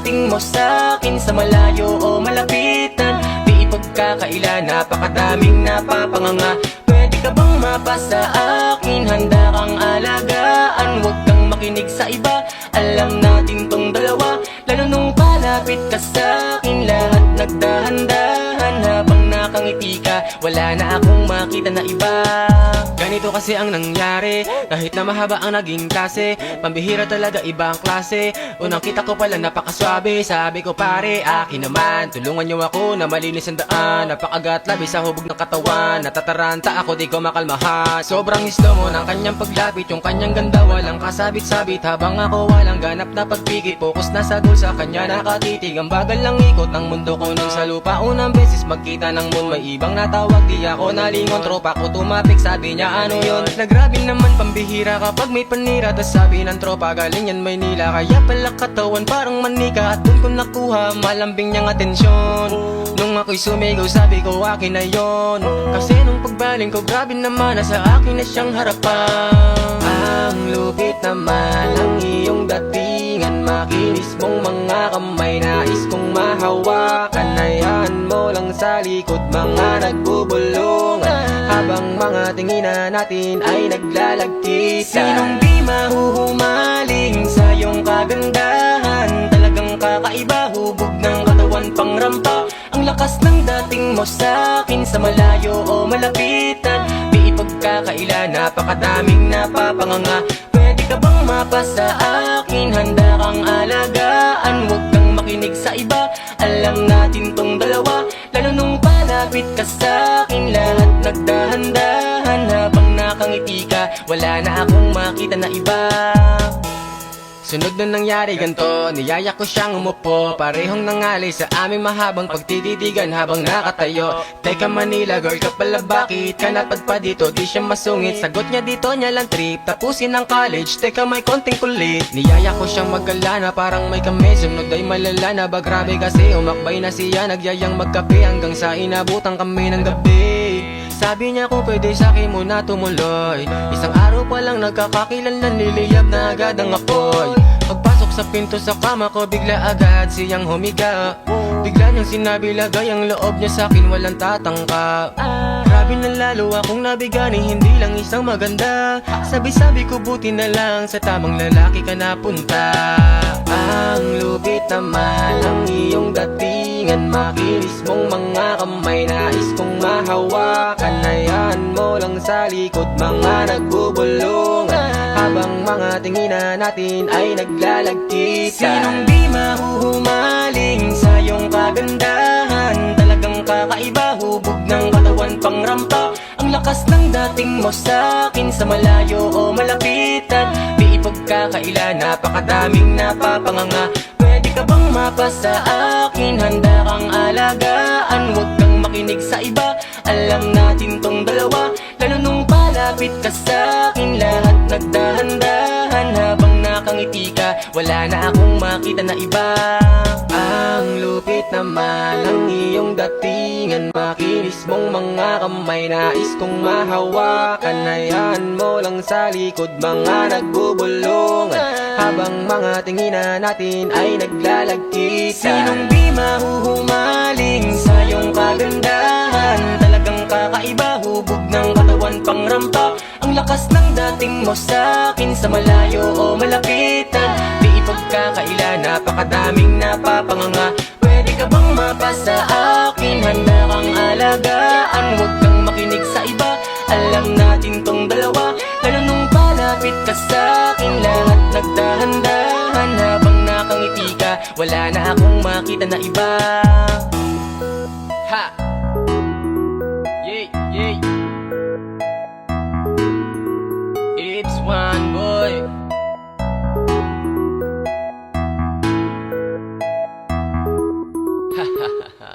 dating mo sa'kin, sa malayo o malapitan, di ipagkakaila, napakadaming napapanganga. Pwede ka bang mapasa akin, handa kang alagaan, huwag kang makinig sa iba, alam natin tong dalawa. Lalo nung palapit ka sa'kin, lahat nagdahan-dahan, habang nakangiti ka, wala na akong makita na iba. Ganito kasi ang nangyari, kahit na mahaba ang naging klase, pambihira talaga ibang klase. Unang kita ko pala napakaswabe, sabi ko pare akin naman, tulungan niyo ako na malinis ang daan. Napakagat labi sa hubog ng katawan, natataranta ako di ko makalmahan. Sobrang slow mo ng kanyang paglapit, yung kanyang ganda walang kasabit-sabit, habang ako walang ganap na pagpikit. Focus na sa goal, sa kanya nakatitig, ang bagal lang ikot ng mundo ko nun sa lupa. Unang beses magkita ng moon, may ibang natawag, di ako nalingon. Tropa ko tumapik, sabi niya ano yun? Nagrabe naman pambihira kapag may panira, tas sabi ng tropa galing yan Maynila. Kaya pala katawan parang manika, at dun ko nakuha malambing niyang atensyon. Nung ako'y sumigaw sabi ko akin na yon, kasi nung pagbaling ko grabe naman, nasa akin na siyang harapan. Ang lupit naman ang iyong datingan, makinis mong mga kamay, nais kong mahawakan. Hayaan mo lang sa likod mga nagbubulungan, habang mga tinginan natin ay naglalagkitan. Sinong di mahuhumaling sa iyong kagandahan, talagang kakaiba, hubog ng katawan pang rampa. Ang lakas ng dating mo sa'kin, sa malayo o malapitan, di ipagkakaila, napakadaming napapanganga. Pwede ka bang mapasa akin, handa kang alagaan, huwag kang makinig sa iba, alam natin tong dalawa. Lalo nung palapit ka sa'kin, lahat nagdahan-dahan, habang nakangiti ka, wala na akong makita na iba. Sunod na nangyari ganto, niyaya ko siyang umupo, parehong nangali sa aming mahabang pagtititigan habang nakatayo. Teka Manila girl ka pala, bakit ka napadpa dito? Di siya masungit, sagot niya dito niya lang trip, tapusin ang college, teka may konting kulit. Niyaya ko siyang maggala na parang may kami, sunod ay malala na ba, grabe kasi umakbay na siya, nagyayang magkape hanggang sa inabutan kami ng gabi. Sabi niya kung pwede sa'kin muna tumuloy, isang araw pa lang nagkakakilanlan, niliyab na agad ang apoy. Pagpasok sa pinto sa kama ko, bigla agad siyang humiga. Bigla niyang sinabi lagay ang loob niya sa'kin, walang tatangka. Grabe na lalo akong nabigani, hindi lang isang maganda. Sabi-sabi ko buti na lang sa tamang lalaki ka napunta. Ang lupit naman ang iyong datingan, makinis mong mga kamay, nais kong mahawakan. Hayaan mo lang sa likod mga nagbubulungan, habang mga tinginan natin ay naglalagkitan. Sinong di mahuhumaling sa iyong kagandahan, talagang kakaiba, hubog ng katawan pang rampa. Ang lakas ng dating mo sa'kin, sa malayo o malapitan, di ipagkakaila, napakadaming napapanganga. Pwede ka bang mapasa akin, handa kang alagaan, huwag kang makinig sa iba, alam natin tong dalawa. Lalo nung palapit ka sa'kin, lahat nagdahan-dahan, habang nakangiti ka, wala na akong makita na iba. Ang lupit naman ang iyong datingan, makinis mong mga kamay, nais kong mahawakan. Hayaan mo lang sa likod mga nagbubulungan, habang mga tinginan natin ay naglalagkitan. Sinong di mahuhumaling sa iyong kagandahan, talagang kakaiba, hubog ng katawan pang rampa. Ang lakas ng dating mo sa'kin, sa malayo o malapitan, di ipagkakaila, napakadaming napapanganga. Pwede ka bang mapasa akin, handa kang alagaan, huwag kang makinig sa iba, alam natin tong dalawa. Lalo nung palapit ka sa'kin, lahat nagdahan-dahan, habang nakangiti ka, wala na akong makita na iba. Ha! Yay, yay! It's one boy. Ha ha ha ha.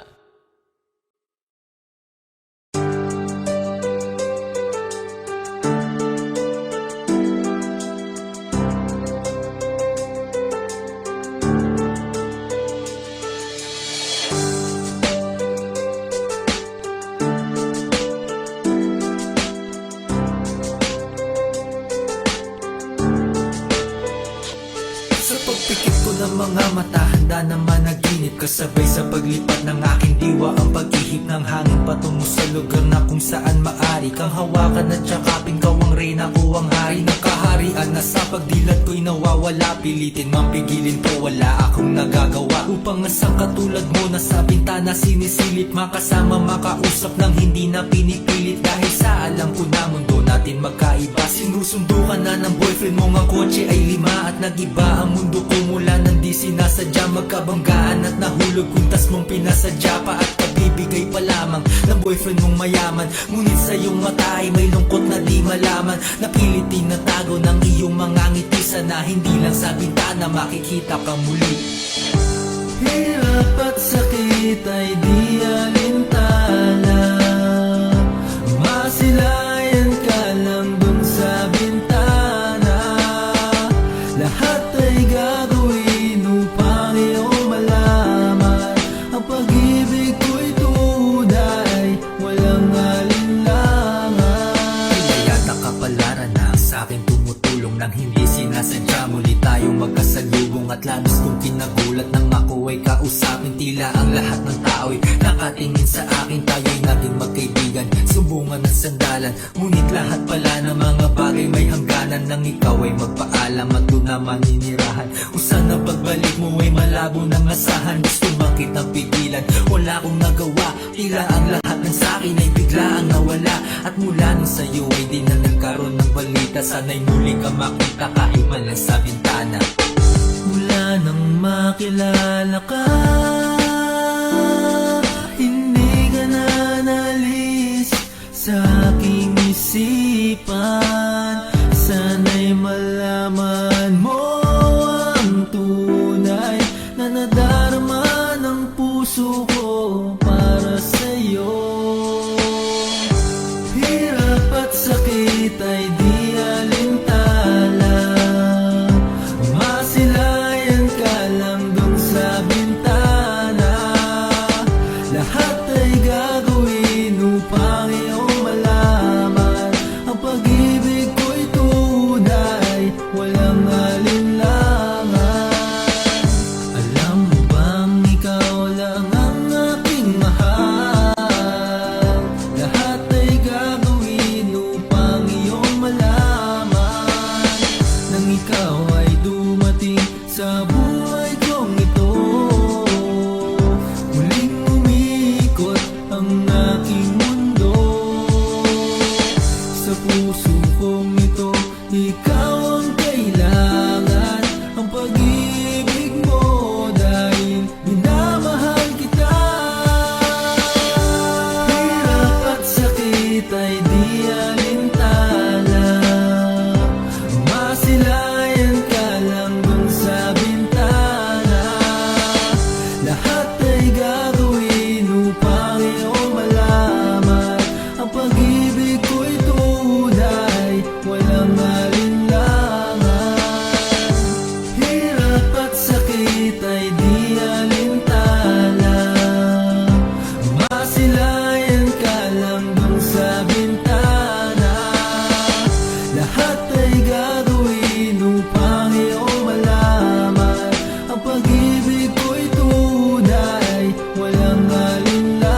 mga mata, handa na managinip, kasabay sa paglipat ng aking diwa. Ang pag-ihip ng hangin patungo sa lugar na kung saan maari kang hawakan at yakapin. Kaw ang reyna ko ang hari ng kaharian, na sa pagdilat ko'y nawawala. Pilitin mang pigilin ko, wala akong nagagawa. Upang asang katulad mo na sa bintana sinisilip, makasama makausap ng hindi na pinipilit. Dahil sa alam ko na mundo natin magkaiba. Sinusundo ka na ng boyfriend mo, ang kotse ay 5 at nag-iba ang mundo ko mula nang di sinasadya. Magkabanggaan at nahulog kuntas mong pinasadya pa, at kabibigay pa lamang ng boyfriend mong mayaman. Ngunit sa iyong mata ay may lungkot na di malaman. Napilit tinatago ng iyong mga ngiti, sana hindi lang sa bintana makikita ka muli. Hirap at sakit ay di alintana, masilayan ka lang dun sa bintana. Lahat ay gagawin upang iyong malaman ang pag-ibig ko'y tunay, walang alinlangan. Hinayat ang kapalaran na sa akin tumutulong nang hindi sinasadya. Muli tayong magkasalubong at labis kong kinagulat nang ako ay kausapin. Tila ang lahat ng tao'y nakatingin sa akin, tayo'y naging magkaibigan, sumbungan at sandalan. Ngunit lahat pala ng mga bagay may hangganan, nang ikaw ay magpaalam at doon na maninirahan. Kung saan ang pagbalik mo ay malabo ng asahan. Gusto man kitang pigilan, wala akong nagawa. Tila ang lahat ng sakin ay biglaang nawala. At mula nung sa'yo ay di na nagkaroon ng balita. Sana'y muli ka makita kahit man lang sa bintana. Mula nang makilala ka, hindi ka na nalis sa aking isipan. Sana'y malaman mo ang tunay na nadarama ng puso ko para sa'yo. Hirap at sakit ay di alintana, masilayan ka lang dun sa bintana. Lahat ay gagawin upang iyong malaman ang pag-ibig ko'y tunay, walang alinlangan. Alam mo bang ikaw lang ang aking mahal? Lahat ay gagawin upang iyong malaman. Nang ikaw ay dumating sa buhay kong ito, muling umikot ang aking mundo. Sa puso kong ito, ikaw ang kailangan, ang pag-ibig mo dahil minamahal kita. Hirap at sakit ay di alintana, masilayan ka lang dun sa bintana. Lahat ay gagawin upang iyong malaman ang pag-ibig ko'y tunay, walang alinlangan. Hirap at sakit ay di alintana, masilayan ka lang dun sa bintana. Lahat ay gagawin upang iyong malaman ang pag-ibig ko'y tunay, walang alinlangan.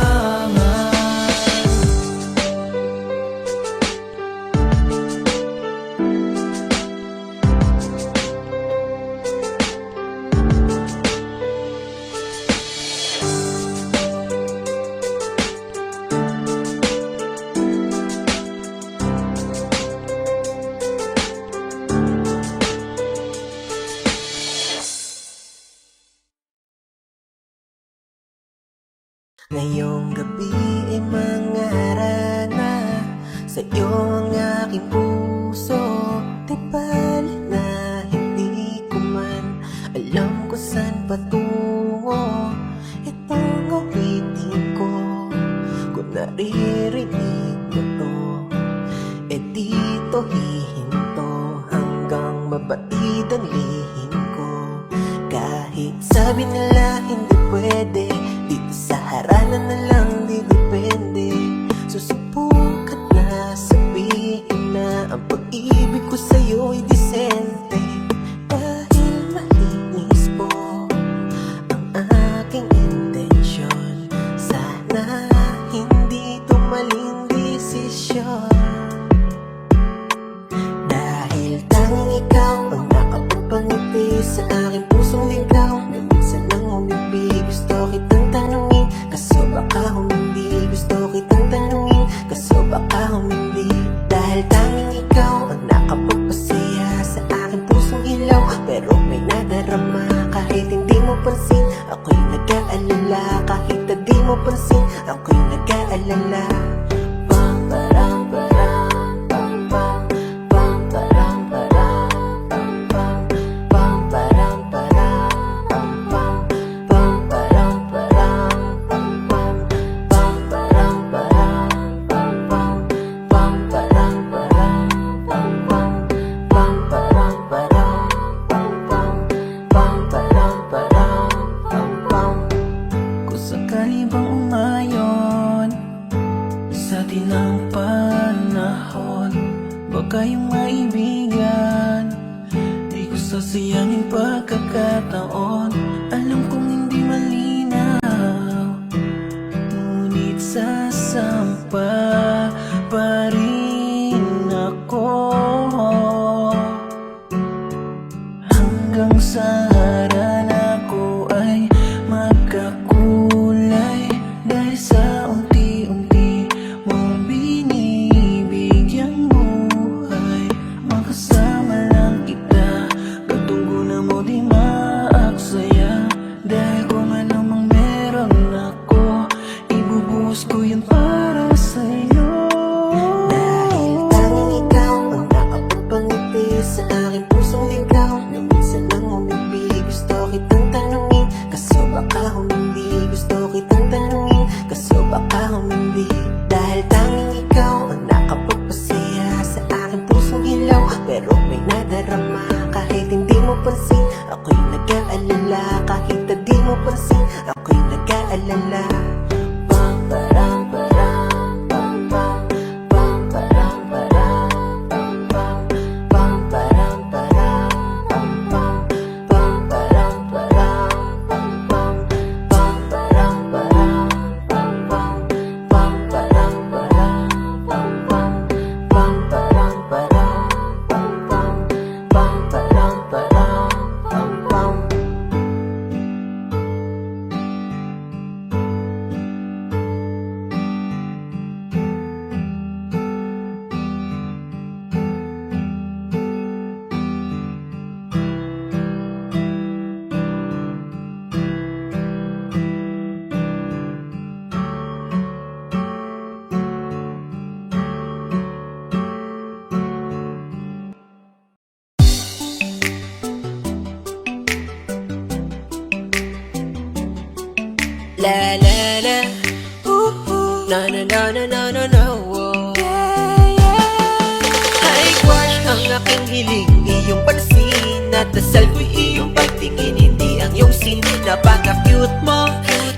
Ngayong gabi ay mangarana sa'yo ang aking puso. Di bali na hindi ko man alam kung saan patungo. Itong awitin ko, kung naririnig mo to, eh dito hihinto hanggang mabatid ang lihim ko. Kahit sabi nila hindi pwede, dito sa haralan na lang di depende. Susubukan na sabihin na ang pag-ibig ko sa'yo ay disente. Dahil malinis po desisyon. Dahil tanging ikaw ang nakapagpangiti sa aking pusong ligaw, na minsan nang umibig. Gusto kitang tanungin, kaso baka humindi. Gusto kitang tanungin, kaso baka humindi. Dahil tanging ikaw ang nakapagpasaya sa aking pusong ilaw, pero may nadarama kahit hindi mo pansin. Ako'y nag-aalala kahit hindi mo pansin. Ako'y nag-aalala. Pam param param pam pam, pam param param pam pam, pam param param pam pam, pam param param pam pam, pam param param pam pam, pam param param pam pam, pam param param pam pam, pam param param pam pam. Kung sakali bang umayon sa tinang panahon, baka yung maibigan, di ko sasayangin pagkakataon. Alam kong hindi malinaw, ngunit sasampa pa rin ako hanggang sa haran ako ay magkakulay. Dahil sa unti-unti mong binibigyang buhay, makasama lang kita, katunggo na mo di maaksaya. Dahil kung ano mang meron ako, ibubuhos ko yun para sa'yo. Dahil tanging ikaw ang nakapagpangiti sa aking pusong ligaw, na minsan nang umibig. Gusto kitang tanungin, kaso baka humindi. Gusto kitang tanungin, kaso baka humindi. Dahil tanging ikaw ang nakapagpasaya sa aking pusong ilaw, pero may nadarama kahit hindi mo pansin. Ako'y nag-aalala kahit hindi mo pansin. Ako'y nag-aalala. Pam param param pam pam, pam param param pam pam, pam param param pam pam, pam param param pam pam, pam param param pam pam, pam param param pam pam, pam param param pam pam, pam param param pam pam. La la la, na na na na na na na, oh. Ay, crush, ang aking hiling, iyong pansin. At dasal ko'y iyong pagtingin, hindi ang iyong sin. Napaka-cute mo,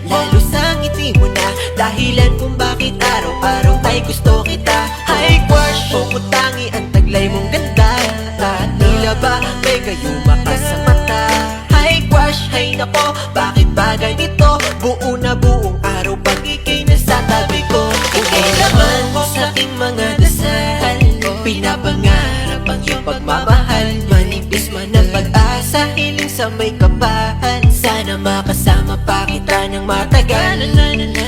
lalo sa ngiti mo na dahilan kung bakit araw-araw ay gusto kita. Ay, crush, pumutangi ang taglay mong ganda, at tila ba may gayuma ka sa mata. Ay, crush, ay nako, bakit ba ganito? Buo na buong araw pag ika'y nasa tabi ko. Ika'y laman sa aking mga dasal, pinapangarap ang iyong pagmamahal. Manipis man ang pag-asa, hiling sa may kapal. Sana makasama pa kita ng matagal.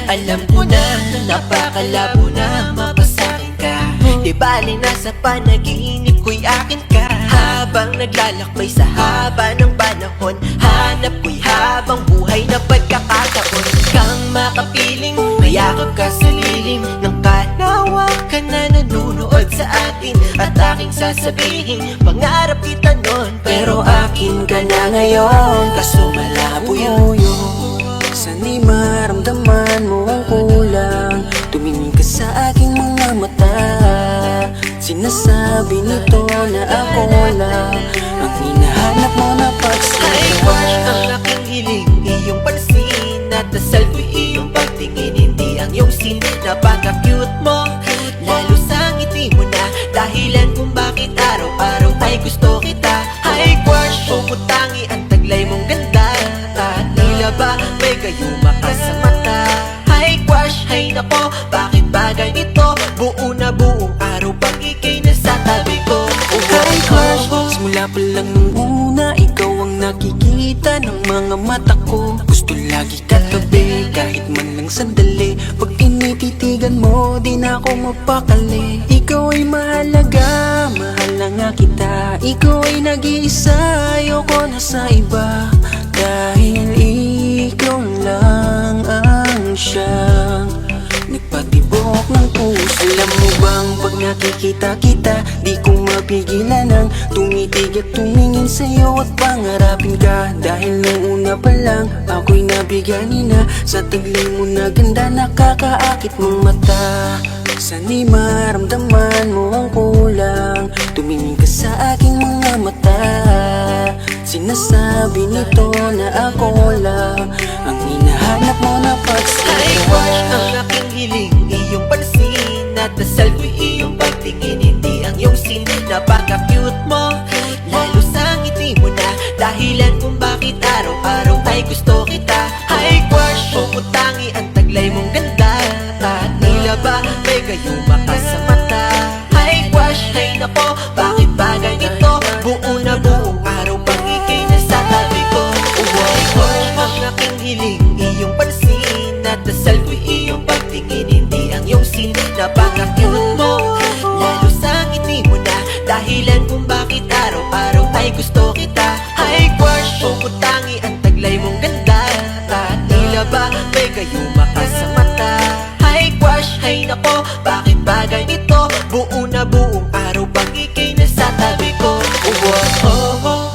Alam ko na, napakalabo na mapasakin ka. Di bali nasa panaginip ko'y akin ka. Habang naglalakbay sa haba ng panahon, hanap ko'y habang buhay na pagkakataon. Kang makapiling, mayakap ka sa lilim ng kalawakan na nanunood sa atin. At aking sasabihin, pangarap kita nun, pero akin ka na ngayon. Kaso malabo yun. Sana'y maramdaman mo ang kulang, tumingin ka sa aking mga mata. Sinasabi nito na ako lang ang hinahanap mo na pagsaya. Ay, crush, ang aking hiling, iyong pansin. At dasal ko'y iyong pagtingin, hindi ang iyong sin. Napaka-cute mo, lalo sa ngiti mo na dahilan kung bakit araw-araw ay gusto kita. Ay, crush, pumutangi ang taglay mong ganda, at tila ba may gayuma ka sa mata. Ay, crush, ay nako, bakit ba ganito? buo na buong araw pag ika'y nasa tabi ko. Hi crush, simula pa lang nung una ikaw ang nakikita ng mga mata ko. Gusto lagi katabi kahit man lang sandali. Pag tinititigan mo di na ako mapakali. Ikaw ay mahalaga, mahal na nga kita. Ikaw ay nag-iisa, ayoko na sa iba. Dahil ikaw lang ang siyang nagpatibok ng puso. Alam mo bang pag nakikita kita, di ko mapigilan ang tumitig at tumingin sa'yo at pangarapin ka. Dahil nung una pa lang, ako'y nabigani na sa taglay mo na ganda, nakakaakit mong mata. Sana'y maramdaman mo ang kulang, tumingin ka sa aking mga mata. Sinasabi nito na ako lang ang hinahanap mo na Hi pagsaya. crush, ang aking hiling, iyong pansin at dasal ko'y iyong pagtingin, hindi ang iyong sin. Napaka-cute mo, lalo sa ngiti mo na dahilan kung bakit araw-araw ay gusto kita. Hi crush, pumutangi ang taglay mong ganda, at tila ba may gayuma ka sa mata. Hi crush, hay nako, bakit ba ganito? Buo na buong araw pag ika'y nasa tabi ko. Hi crush, ang aking hiling, iyong pansin at dasal ko'y iyong pagtingin, hindi ang iyong sin. Napaka-cute mo, lalo sa ngiti mo na dahilan kung bakit araw-araw ay gusto kita. Hi crush, pumutangi ang taglay mong ganda, at tila ba may gayuma ka sa mata. Hi crush, hay nako, bakit ba ganito? Buo na buong araw pag ika'y nasa tabi ko. Oh, oh, oh.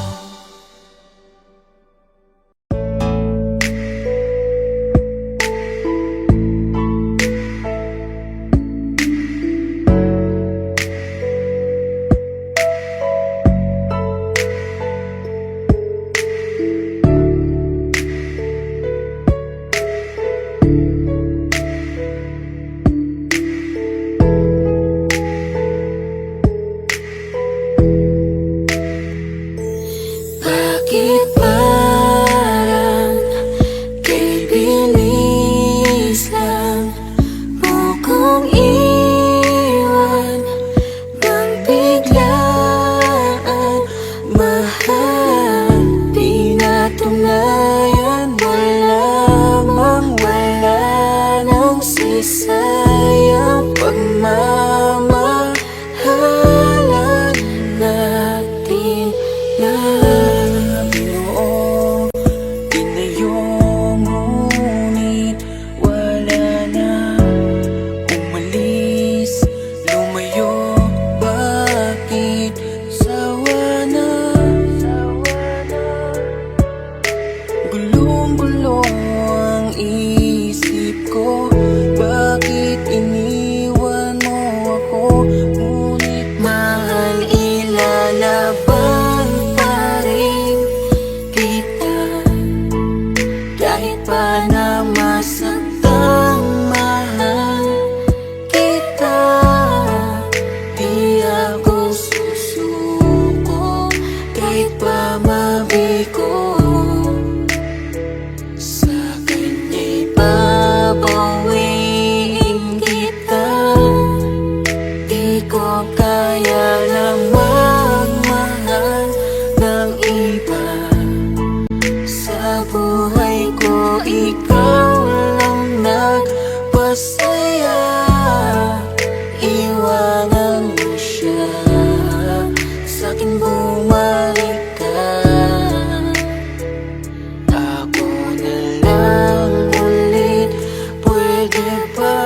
Bakit parang kay bilis lang mo kong iwan nang biglaan? Mahal, di natunayan mo lamang, wala nang sisayang pagmamahalan natin na binuo. Tinayo ngunit wala na, umalis, lumayo. Bakit sawa na? Gulong-gulo ang isip ko, bakit iniwan mo ako? Ngunit mahal, ilalaban pa rin kita. Kahit pa na masaktan, mahal kita. Di ako susuko kahit pa mabigo. Sa kanya'y babawiin kita. Di ko kaya na magmahal ng iba. Sa buhay ko, ikaw lang nagpasaya. Iwanan mo siya, sa'kin bumalik ka. Ako na lang ulit, pwede ba?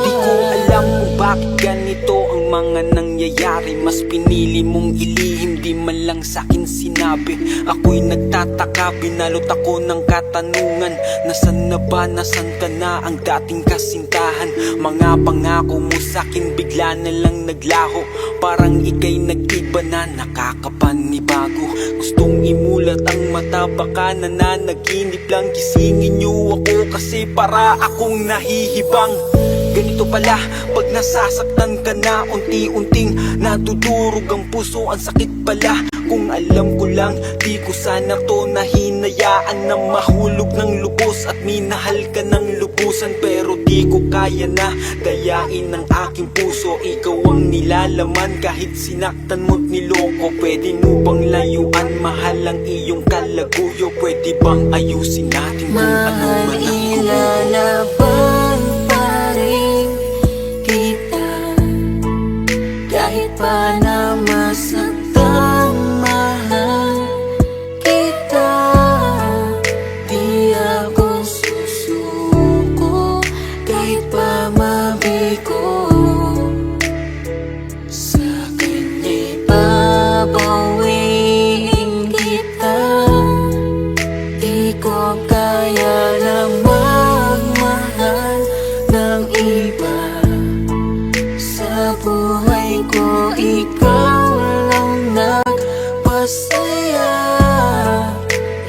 Di ko alam kung bakit ganito ang mga nangyayari. Mas pinili mong ilihim, di man lang sa'kin sinabi. Ako'y nagtataka, binalot ako ng katanungan. Nasaan na ba, nasaan ka na ang dating kasintahan? Mga pangako mo sa'kin bigla na lang naglaho. Parang ika'y nag-iba na, nakakapanibago. Gustong imulat ang mata, baka nananaginip lang. Gisingin niyo ako kasi para akong nahihibang. Ganito pala pag nasasaktan ka na, unti-unting nadudurog ang puso, ang sakit pala. Kung alam ko lang, di ko sana to hinayaan na mahulog ng lubos. At minahal ka ng lubusan, pero di ko kaya na dayain ng aking puso. Ikaw ang nilalaman kahit sinaktan mo't niloko. Pwede mo bang layuan, mahal ang iyong kalaguyo? Pwede bang ayusin natin kung ano man ang Ilalaban pa rin kita kahit pa na masaktan. Mahal kita, di ako susuko kahit pa mabigo. Sa kanya'y babawiin kita. Di ko kaya na magmahal ng iba. Sa buhay ko, ikaw lang nagpasaya.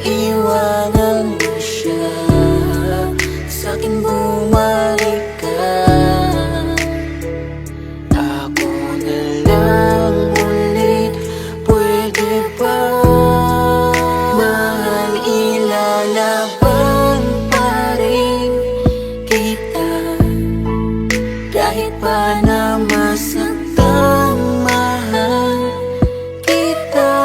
Iwanan mo siya, sa'kin bumalik ka. Ako na lang ulit, pwede ba? Mahal, ilalaban pa rin kita kahit pa na masaktan. Mahal kita,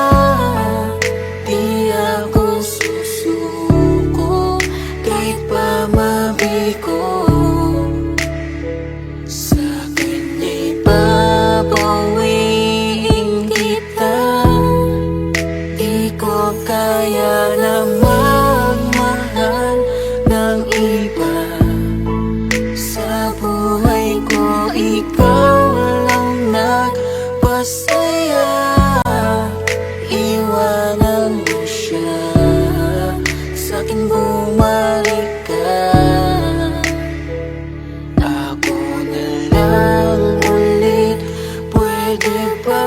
di ako susuko kahit pa mabigo. Sa kanya'y babawiin kita. Di ko kaya na magmahal ng iba. Sa buhay ko, ikaw lang nagpasaya. Iwanan mo siya, sa'kin bumalik ka. Ako na lang ulit, pwede ba?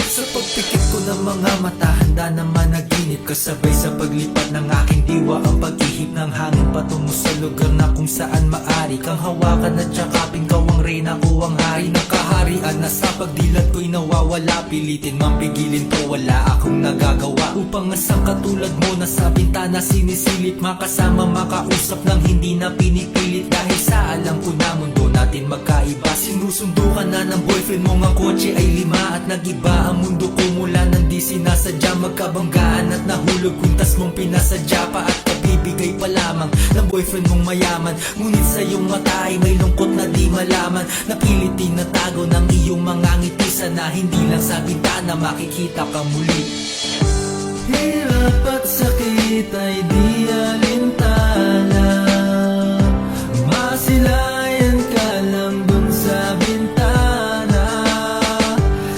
Sa pagpikit ko ng mga mata, handa naman naginip. Kasabay sa paglipat ng aking diwa, ang pag-ihip ng hangin patungo sa lugar na kung saan maari kang hawakan at yakapin. Kaw ang reyna, ko ang hari ng kaharian. Na sa pagdilat ko'y nawawala, pilitin mang pigilin ko, wala akong nagagawa. Upang asang katulad mo na sa bintana sinisilip, makasama makausap ng hindi na pinipilit. Dahil sa alam ko na mundo natin magkaiba. Sinusundo ka na ng boyfriend mo, ang kotse ay 5 at nag-iba ang mundo ko mula nang di sinasadya. Magkabanggaan at nahulog, kuntas mong pinasadya pa at kabibigay pa lamang ng boyfriend mong mayaman. Ngunit sa iyong mata ay may lungkot na di malaman. Napilit tinatago ng iyong mga ngiti, sana hindi lang sa bintana makikita ka muli. Hirap at sakit ay di alintana, masilayan ka lang dun sa bintana.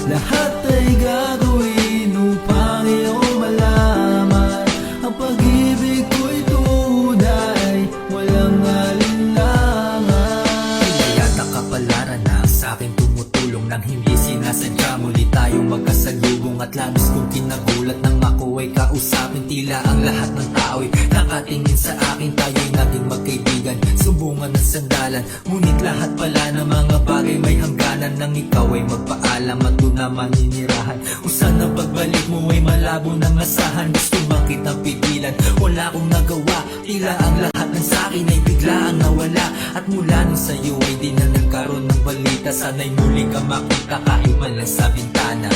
Lahat ay gagawin upang iyong malaman ang pag-ibig ko'y tunay, walang alinlangan. Pinayata kapalaran na sa akin tumutulong nang hindi sinasadya. Muli tayong magkasalubong at labis kong kinagulat nang ako ay kausapin. Tila ang lahat ng tao'y nakatingin sa akin. Tayo'y naging magkaibigan, sumbungan ng sandalan. Ngunit lahat pala ng mga bagay may hangganan. Nang ikaw ay magpaalam at doon na maninirahan, kung saan ang pagbalik mo ay malabo ng asahan. Gusto makitang pigilan, wala akong nagawa. Tila ang lahat ng sakin ay bigla ang nawala. At mula nung sa'yo ay di na nagkaroon ng balita. Sana'y muli ka makita kaiwan lang sa bintana.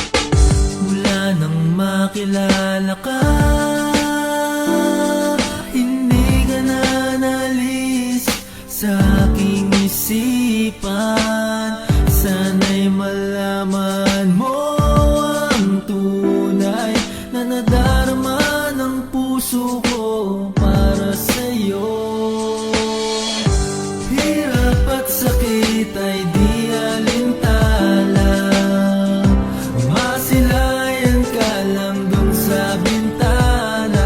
Mula nang makilala ka, hindi ka na nalilito. sa aking isipan. Sana'y malaman mo ang tunay na nadarama ng puso ko para sa'yo. Hirap at sakit ay di alintala, masilayan ka lang dun sa bintana.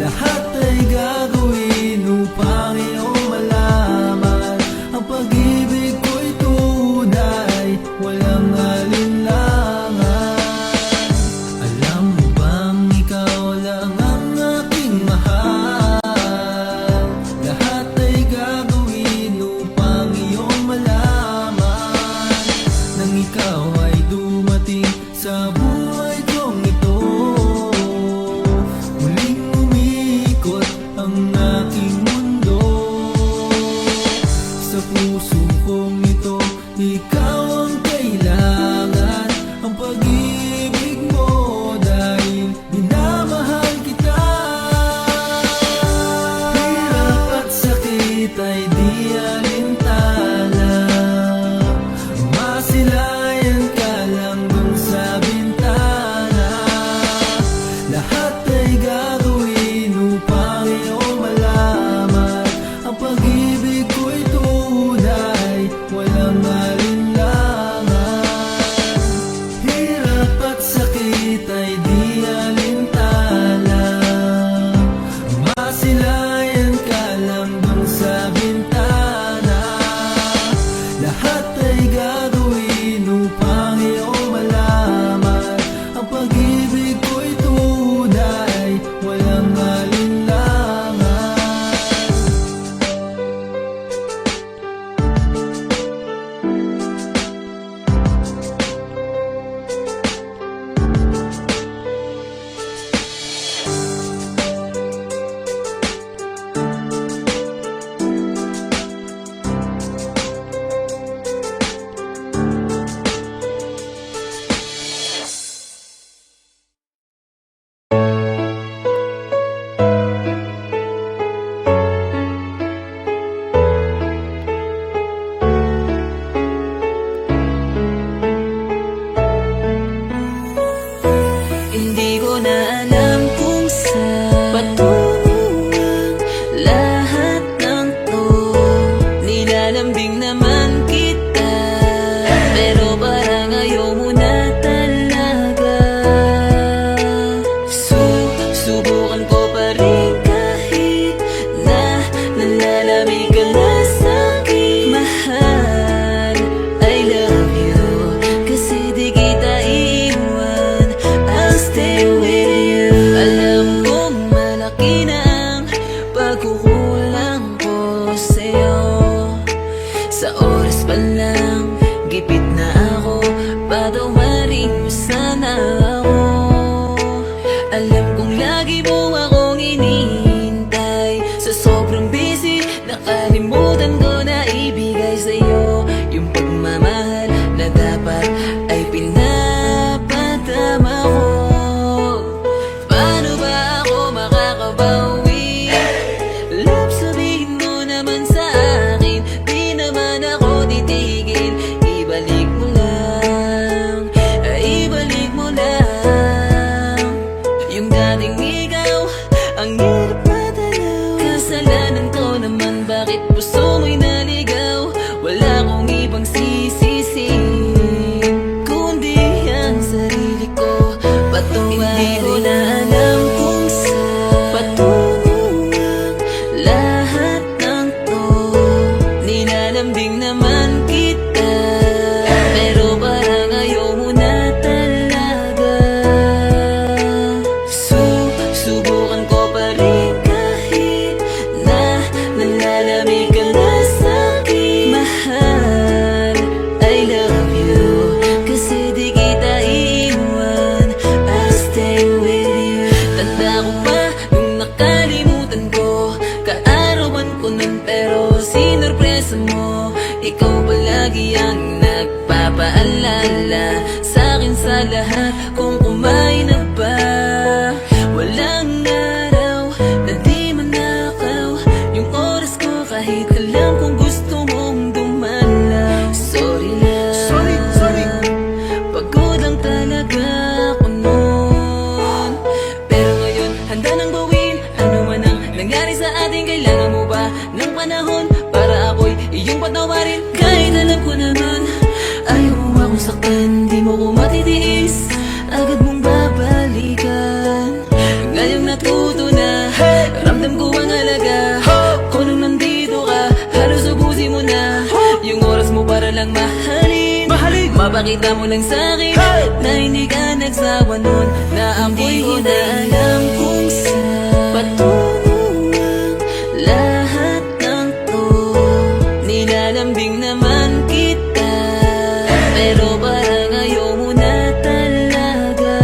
Lahat ay gagawin upang iyong malaman ang pag-ibig ko'y tunay, walang alinlangan. Alam mo bang ikaw lang ang aking mahal? Lahat ay gagawin upang iyong malaman nang ikaw ay dumating sa buhay kong ito. Muling umikot ang aking mundo. Sa puso kong ito, ikaw ang kailangan, ang pag-ibig mo dahil minamahal kita. Hirap at sakit ay di alintala, masilayan ka lang dun sa bintana. Lahat ay gagawin upang iyong malaman ang pag-ibig ko'y tunay, walang alinlangan. Hirap at sakit ay di alintala, masilayan ka lang dun sa bintana. Lahat ay gagawin upang iyong malaman ang pag-ibig ko'y tunay, walang alinlangan. Hindi ko na alam kung saan patungo ang lahat ng to. Nilalambing naman kita, pero parang ayaw mo na talaga. Subukan ko pa rin kahit na nalalamig ka na sa'kin. Mahal, I love you, kasi di kita iiwan. I'll stay with you. Alam kong malaki na ang pagkukulang ko sa'yo. Sa oras pa lang, gipit na ako, patawarin mo sana ako. Alam kong lagi mo akong hinihintay. Sa sobrang busy, nakalimutan ko na ibigay sa'yo yung pagmamahal na dapat ay pinapadama ko. Paano ba ako makakabawi? Love, sabihin mo naman sa akin, di naman ako titigil. Ibalik mo lang, ibalik mo lang yung dating ikaw, ang hirap matanaw. Kasalanan ko naman, bakit puso mo'y naligaw? Wala akong ibang sisisihin, akong saktan, di mo ko matitiis, agad mong babalikan. Ngayong natuto na, ramdam ko ang halaga. Kung nung nandito ka, halos ubusin mo na yung oras mo para lang mahalin. Mapakita mo lang sa'kin na hindi ka nagsawa nun, na ako'y hindi na alam kung saan patungo ang lahat ng to. Nilalambing naman kita, pero parang ayaw mo na talaga.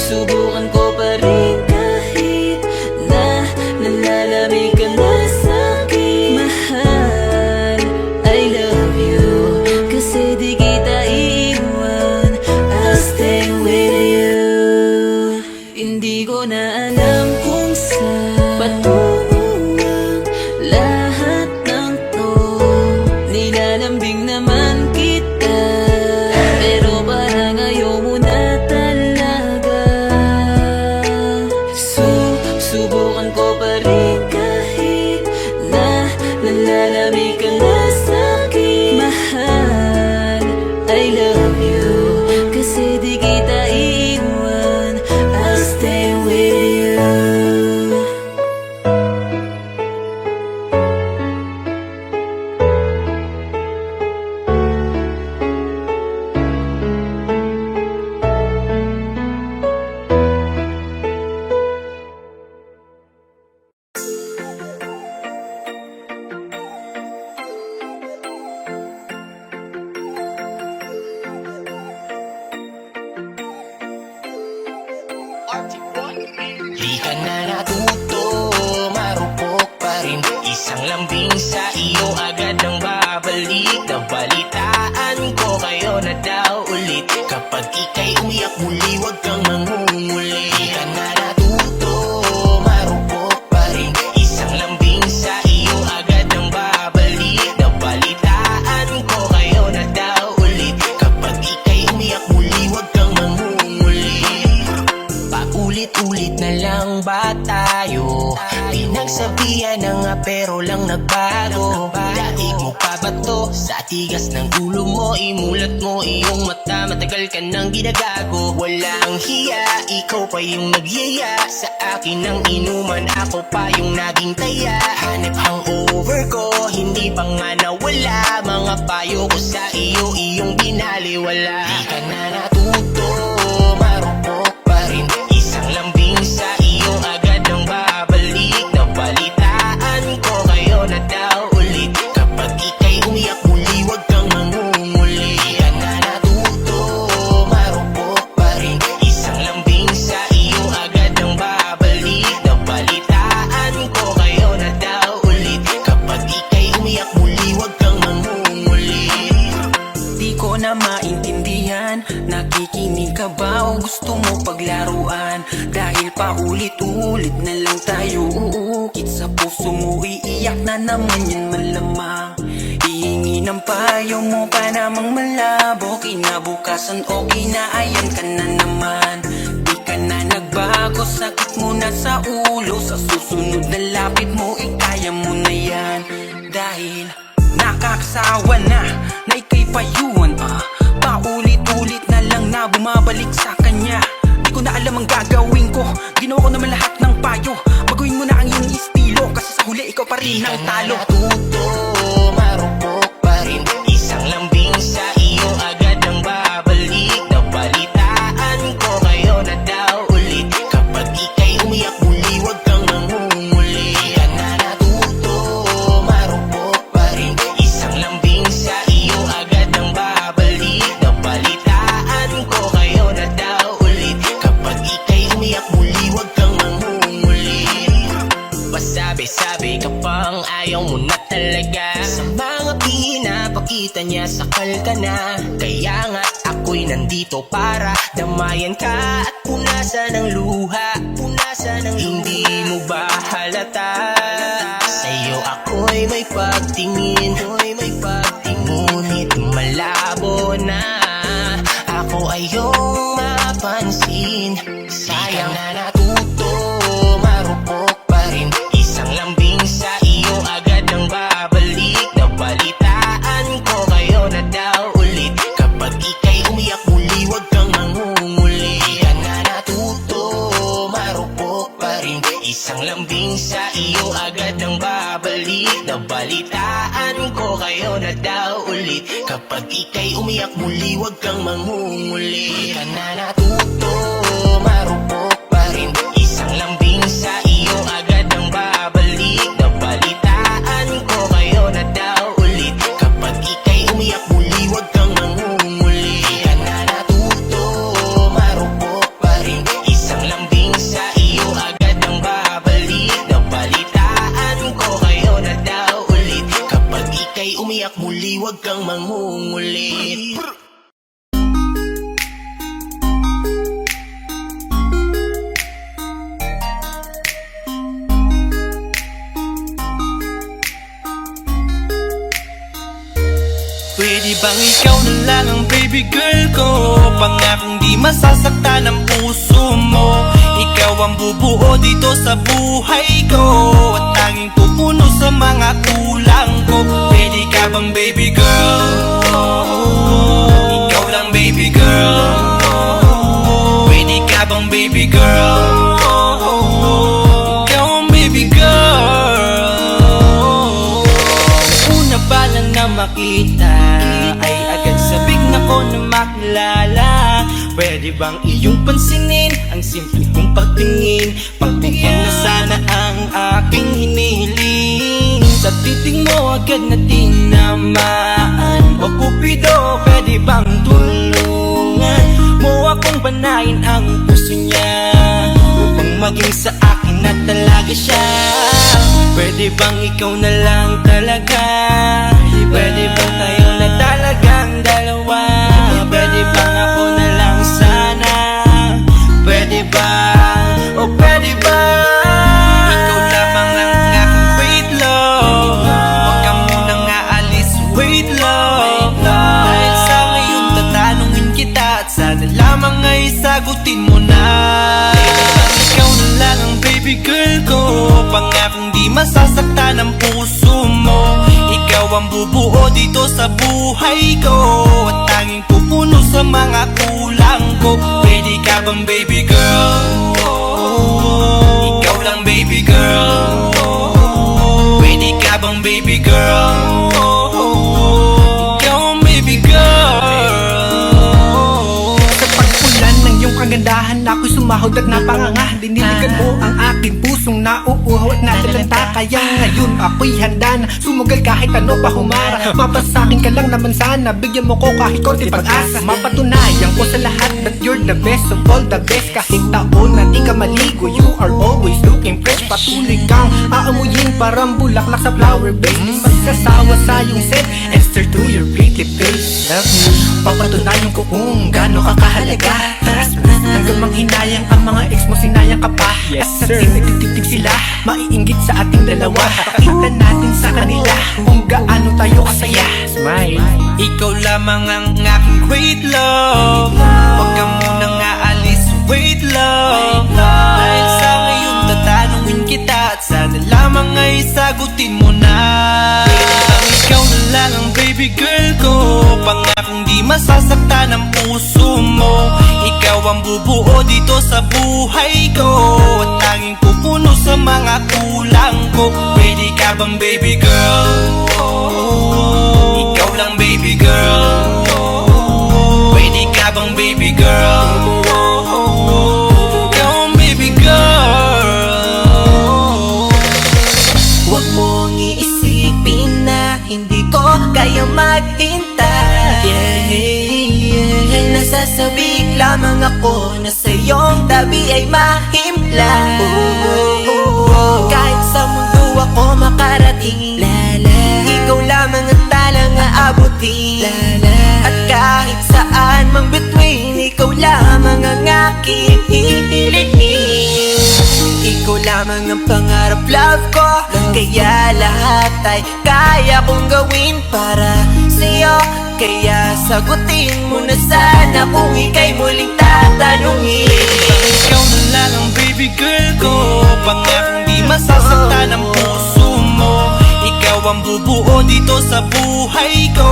Subukan ko pa rin kahit na nalalamig ka na sa'kin. Mahal, I love you, kasi di kita iiwan, I'll stay with you. Hindi ko na alam kung saan patungo ang lahat ng to. Nilalambing naman kita, pero parang ayaw mo na talaga. Subukan ko pa rin kahit na nalalamig ka na sa'kin. Mahal, I love you, kasi di kita iiwan, I'll stay with you. Di ka na natuto, marupok pa rin. Isang lambing sa iyo agad ang babalik. Nabalitaan ko kayo na daw ulit. Kapag ika'y umiyak muli, huwag kang mangunguli. Di ka na natuto, marupok pa rin. Isang lambing sa iyo agad ang babalik. Nabalitaan ko kayo na daw ulit. Kapag ika'y umiyak muli, huwag kang mangunguli. Paulit-ulit na lang ba tayo? Pinagsabihan na nga pero lang nagbago. Daig mo pa ba to? Sa tigas ng ulo mo, imulat mo iyong mata. Matagal ka nang ginagago, walang hiya. Ikaw pa yung nagyaya sa akin ng inuman, ako pa yung naging taya. Hanip hangover ko, hindi pa nga nawala. Mga payo ko sa iyo, iyong binaliwala. Di ka na natuto, marupok pa rin. Isang lambing sa iyo agad ang babalik. Nabalitaan ko kayo na daw ulit. Kapag ika'y umiyak muli, huwag kang mangunguli. Di ka na natuto, marupok pa rin. Isang lambing sa iyo agad ang babalik. Nabalitaan ko kayo na daw ulit. Kapag ika'y umiyak muli, huwag kang mangunguli. Di ko na maintindihan, nakikinig ka ba o gusto mo paglaruan? Dahil paulit-ulit na lang tayo uukit sa puso mo, iiyak na naman yan malamang. Hihingi ng payo mo pa namang malabo, kinabukasan okay na ayan ka na naman. Di ka na nagbago, sakit mo na sa ulo, sa susunod na lapit mo ikaya mo na yan. Dahil nakakasawa na ika'y payuhan, paulit-ulit na lang na bumabalik sa kanya. Di ko na alam ang gagawin ko, ginawa ko naman lahat ng payo. Baguhin mo na ang iyong estilo, kasi sa huli ikaw pa rin ang talo. Natuto, marupok pa rin. Isang lambing sa iyo agad ang babalik. Nabalitaan ko kayo na daw ulit. Kapag ika'y umiyak muli, huwag kang mangunguli. Di ka na natuto, marupok pa rin. Isang lambing sa iyo agad ang babalik. Nabalitaan ko kayo na daw ulit. Kapag ika'y umiyak muli, huwag kang mangunguli. Pasabi-sabi ka pang ayaw mo na talaga. Sa mga pinapakita niya, sakal ka na. Kaya nga ako'y nandito para damayan ka at punasan ng luha. Punasan ng hindi mo ba halata? Sa'yo ako'y may pagtingin, ngunit malabo na. Ako ay iyong mapansin. Sayang na natuto, marupok pa rin. Isang lambing sa iyo agad ang babalik. Nabalitaan ko kayo na kayo na daw ulit. Kapag ika'y umiyak muli, huwag kang mangunguli. Di ka na natuto, marupok pa rin. Isang lambing sa iyo, agad ang babalik. Nabalitaan ko kayo na daw ulit. Kapag ika'y umiyak muli, huwag kang mangunguli. Di ka na natuto, marupok pa rin. Isang lambing sa iyo, agad ang babalik. Nabalitaan ko kayo na daw ulit. Kapag ika'y umiyak muli, huwag kang mangungulit. Pwede bang ikaw na lang ang baby girl ko? Pangakong di masasaktan ang puso mo. Ikaw ang bubuo dito sa buhay ko, at tanging pupuno sa mga kulang ko. Pwede ka bang baby girl? Ikaw lang baby girl. Pwede ka bang baby girl? Ikaw ang baby girl. Una pa lang na makita ay agad sabik na ko na makilala. Pwede bang iyong pansinin ang simple kong pagtingin? Pagbigyan na sana ang aking hinihiling. Sa titing mo agad na tinamaan. O Cupido, pwede bang tulungan mo akong banayin ang puso niya, upang maging sa akin na talaga siya? Pwede bang ikaw na lang talaga? Pwede bang tayo na talagang dalawa? Pwede bang ako na lang sana? Pwede ba? O pwede ba? Ikaw lamang ang aking wait love. Huwag ka munang aalis, wait love. Dahil sa ngayon tatanungin kita, at sana lamang ay sagutin mo na. Ikaw na lang ang baby girl ko, pangakong di masasaktan ang puso mo. Ikaw ang bubuo dito sa buhay ko, at tanging pupuno sa mga kulang ko. Pwede ka bang baby girl? Ikaw lang baby girl. Pwede ka bang baby girl? Ikaw ang baby girl. Sa pagpulan ng iyong kagandahan, ako'y sumahod at napanganga. Diniligan mo ang aking pusong nauuhaw at natalanta. Kaya ngayon ako'y handa na sumugal kahit ano pa humara. Mapasakin ka lang naman sana, bigyan mo ko kahit konti pag-asa. Mapatunayan ko sa lahat that you're the best of all the best. Kahit taon na di ka maligo, you are always looking fresh. Patuloy kang aamuyin parang bulaklak sa flower base. Di magsasawa sa iyong scent and stir to your pretty face. Love me, papatunayan ko kung gaano ka kahalaga. Trust me, hanggang manghinayang ang mga ex mo, sinayang ka pa. Yes, at sir. sa tinititig sila, maiinggit sa ating dalawa. Pakita natin sa kanila kung gaano tayo kasaya. Smile. Ikaw lamang ang aking great love. Huwag ka munang aalis, wait love. Dahil sa ngayon tatanungin kita, at sana lamang ay sagutin mo na. Ikaw na lang ang baby girl ko, pangakong di masasaktan ang puso mo. Ikaw ang bubuo dito sa buhay ko, at tanging pupuno sa mga kulang ko. Pwede ka bang baby girl? Ikaw lang baby girl. Pwede ka bang baby girl? Ikaw ang baby girl. Huwag mong iisipin na hindi ko kaya maghintay. Nasasabik lamang ako na sa iyong tabi ay mahimlay. Kahit sa mundo ako makarating, ikaw lamang ang talang aabutin. At kahit saan mang between, ikaw lamang ang aking hihilihin. Ikaw lamang ang pangarap, love ko. Kaya lahat ay kaya kong gawin para sa'yo. Kaya sagutin mo na sana kung ika'y muling tatanungin. Ikaw na lang ang baby girl ko, pangakong di masasaktan ang puso mo. Ikaw ang bubuo dito sa buhay ko,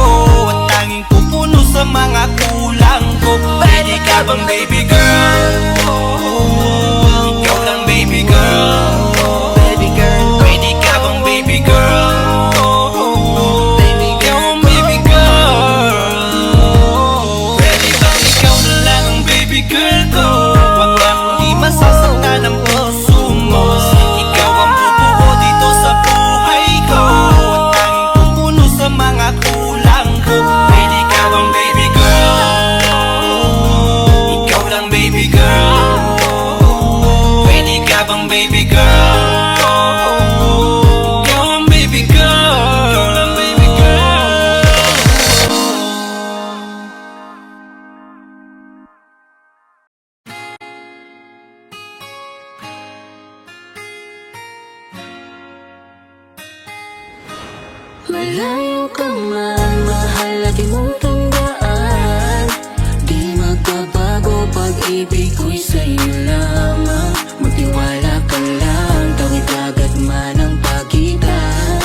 at tanging pupuno sa mga kulang ko. Pwede ka bang baby girl? Ikaw lang baby girl. Baby girl, Pwede ka bang baby girl? baby Ikaw girl, ang Malayo ka man, mahal lagi mong tandaan. Di magbabago, pag-ibig ko'y sa'yo lamang. Magtiwala ka lang, tawid agad man ang pagitan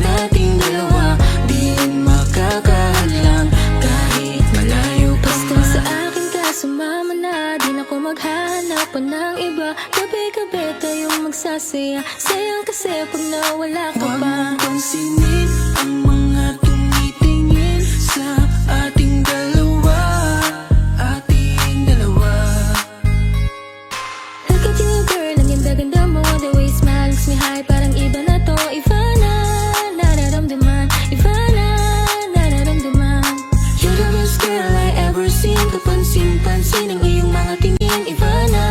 nating dalawa. Di yun makakahadlang kahit malayo ka man. Basta sa akin ka sumama na, di na ko maghanap pa ng iba. Gabi-gabi tayong magsasaya, sayang kasi pag nawala ka Huwag pa. mong pansinin ang mga tumitingin sa ating dalawa. Ating dalawa. Look at you girl, ang ganda-ganda mo. The way you smile makes me high, parang iba na to. Iba na, nararamdaman. Iba na, nararamdaman. You're the best girl I ever seen. Kapansin-pansin ang iyong mga tingin. Iba na,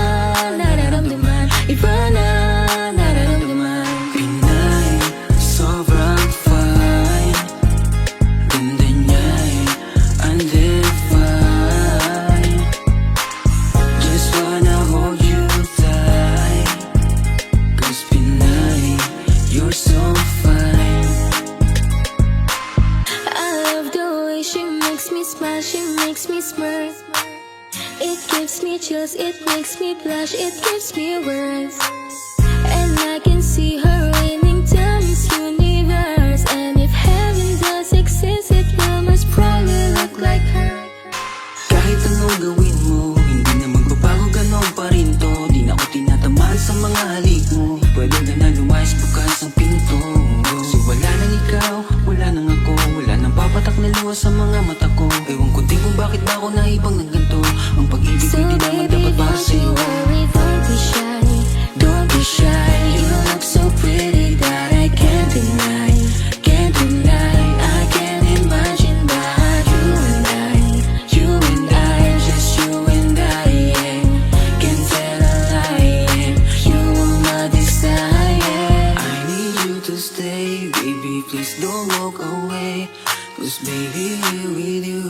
nararamdaman. Iba na, nararamdaman. Pinay, sobrang fine. Ganda niya'y undefined. Just wanna hold you tight. 'Cause Pinay, you're so fine. I love the way she makes me smile, she makes me smirk. It gives me chills, it makes me blush, it gives me words. And I can see her reigning down this universe. And if heaven does exist, it will most probably look like her. Kahit anong gawin mo, hindi na magbabago, ganon pa rin to. Di na ako tinatamaan sa mga halik mo. Pwede ka na lumayas, bukas ang pinto. Kasi wala nang ikaw, wala nang ako. Wala nang papatak na luha sa mga mata ko. Ewan ko din kung bakit ba ako naibang ng ganito. Ang pag-ibig So ko'y di naman baby, dapat para don't sa'yo. you worry, don't be shy. Don't be shy, you look so pretty that I can't deny. Can't deny, I can't imagine that you and I, just you and I, yeah. Can't tell a lie, yeah. You are my desire. I need you to stay, baby, please don't walk away. 'Cause baby, here with you,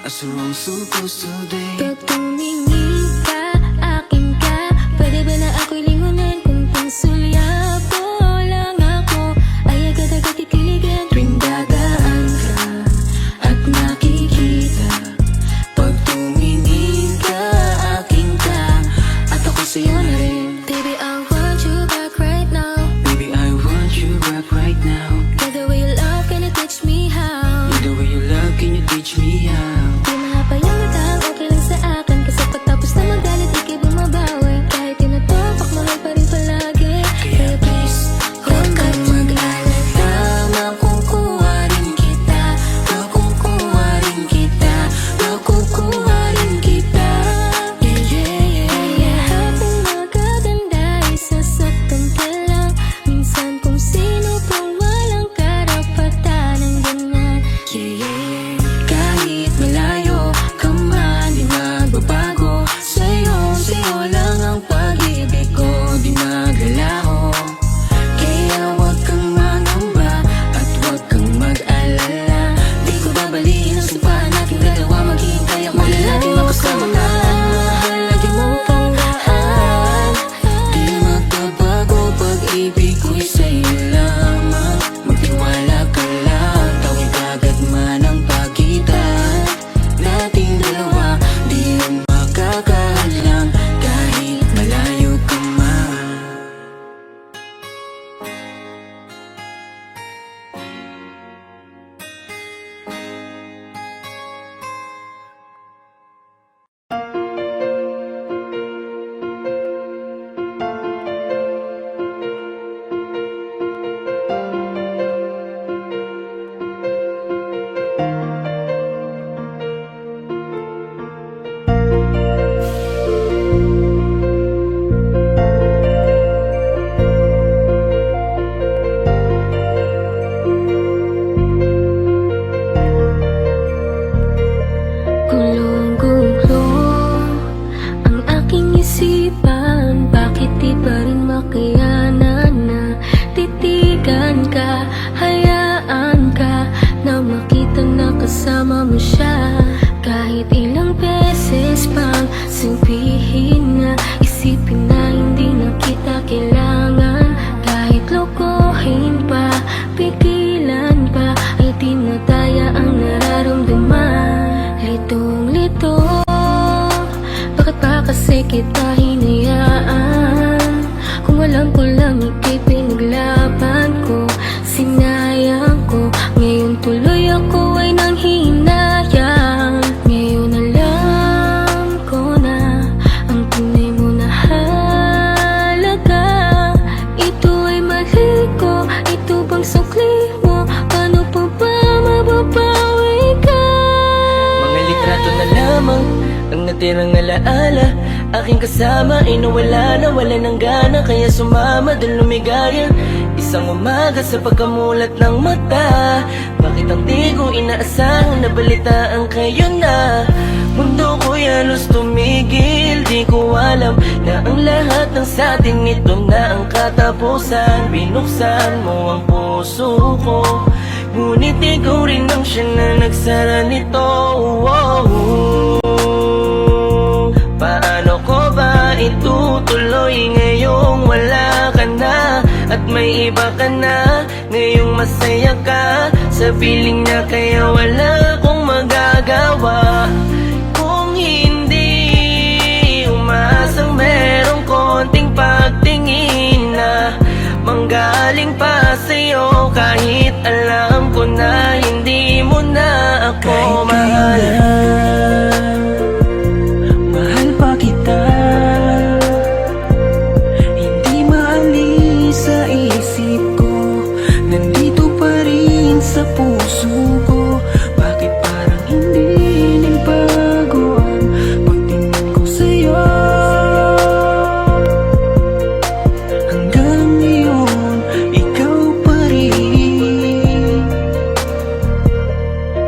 I so wrong supposed today. Pag tumingin ka, akin ka. Pwede ba na ako'y lingunin? Kung pansulyapo lang ako, ay agad-agad titiligan. Tuwing dadaan ka At nakikita, pag tumingin ka, akin ka, at ako sa'yo na rin. Baby, I want you back right now. Baby, I want you back right now. By the way you love, can you teach me how? The way you love, can you teach me how? Di mahapayang matang, okay lang sa akin. Kasi pagtapos na magalit, ikay bumabawi. Kahit tinatopak, mahal pa rin palagi. Kaya please, Huwag kang mag-alala, makukuha rin kita. Makukuha rin kita. Makukuha rin kita. Yeah, yeah, yeah. Habang magaganda, isasaktan ka lang. Minsan kung sino pang walang karapatan ng ganyan. Yeah, yeah, yeah. Kahit malayo ka man, di magbabago. Sa'yo lang ang pag-ibig ko, di maglalaho. Kaya wag kang mangamba at wag kang mag-alala. Di ko babaliin ang sipahan nating dalawa. Maghihintay ako na lagi makasama ka. Mahal lagi mong tandaan. Di magbabago, pag-ibig ko'y sa'yo lamang. Magtiwala ka lang, tawid agad man ang pagitan nating dalawa. Di yun makakahadlang kahit malayo ka man. Gulong-gulo ang aking isipan. Bakit di pa rin makayanan na titigan ka? Hayaan ka na makita na kasama mo siya. Kahit ilang beses pang sabihin na, isipin na hindi na kita kailangan. Kahit lokohin pa, pigilan pa, Ang natirang alaala, aking kasama ay nawala ng gana, kaya sumama dun lumigaya. Isang umaga sa pagkamulat ng mata, bakit ang di ko inaasahang nabalitaan kayo na? Mundo ko'y halos tumigil, di ko alam na ang lahat ng satin ito na ang katapusan. Binuksan mo ang puso ko, ngunit ikaw rin ang siya na nagsara nito. Paano ko ba itutuloy ngayong wala ka na at may iba ka na? Ngayong masaya ka sa piling niya, kaya wala akong magagawa. Kung hindi umaasang merong konting pagtingin na manggaling pa sa'yo, kahit alam ko na hindi mo na ako mahal. Mahal pa kita, hindi maalis sa isip ko, nandito pa rin sa puso ko. Bakit parang hindi nagbago ang pagtingin ko sa'yo? Hanggang ngayon, ikaw pa rin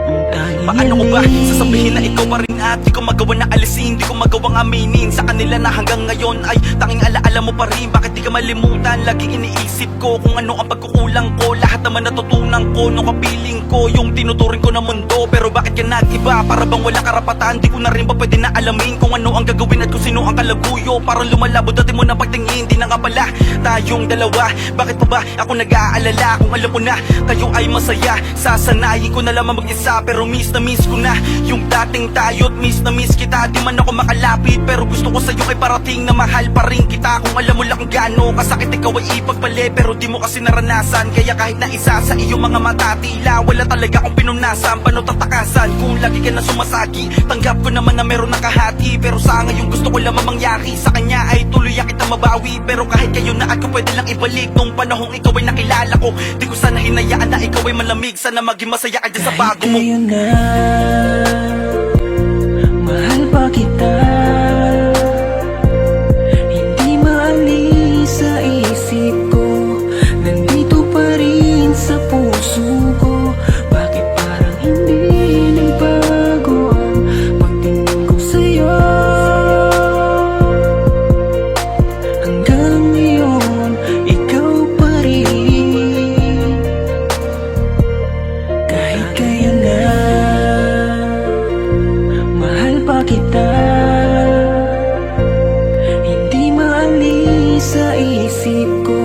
ang tanging Paano ko ba sasabihin na ikaw pa rin at di ko magawa na alisin, di ko magawang aminin sa kanila na hanggang ngayon ay tanging alaala mo pa rin. Bakit di ka malimutan? Laging iniisip ko kung ano ang pagkukulang ko. Lahat naman natutunan ko nung kapiling ko yung tinuturing ko na mundo. Pero bakit ka nag-iba? Para bang wala karapatan? Di ko na rin ba pwede na alamin kung ano ang gagawin at kung sino ang kalaguyo? Para lumalabo dati mo na pagtingin, di na nga pala tayong dalawa. Bakit pa ba ako nag-aalala kung alam ko na kayo ay masaya? Sasanayin ko na lamang mag-isa, pero miss na miss ko na yung dating tayo't miss na miss kita. Di man ako makalapit, pero gusto ko sa'yo ay parating na mahal pa rin kita. Kung alam mo lang kung gaano kasakit ikaw ay ipagpali, pero di mo kasi naranasan. Kaya kahit na isa sa iyong mga mata, tila wala talaga akong pinunasan. Paano tatakasan kung lagi ka na sumasagi? Tanggap ko naman na meron ng kahati, pero sa ngayon gusto ko lamang mangyari sa kanya ay tuluyan kita mabawi. Pero kahit kayo na ako pwede lang ibalik nung panahong ikaw ay nakilala ko. Di ko sana hinayaan na ikaw ay malamig, sana maging masaya ka dyan sa bago mo. Kayo na, mahal pa kita, hindi maalis sa isip ko, nandito pa rin sa puso ko. Bakit parang hindi nagbago ang pagtingin ko sa'yo? Hanggang ngayon, ikaw pa rin. Kahit kayo na, mahal pa kita, hindi maalis sa isip ko,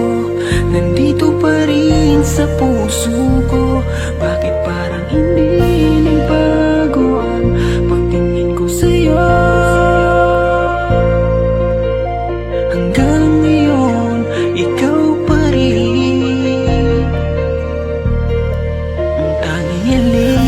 nandito pa rin sa puso ko. Bakit parang hindi nagbago ang pagtingin ko sa'yo? Hanggang ngayon, ikaw pa rin ang tanging hiling.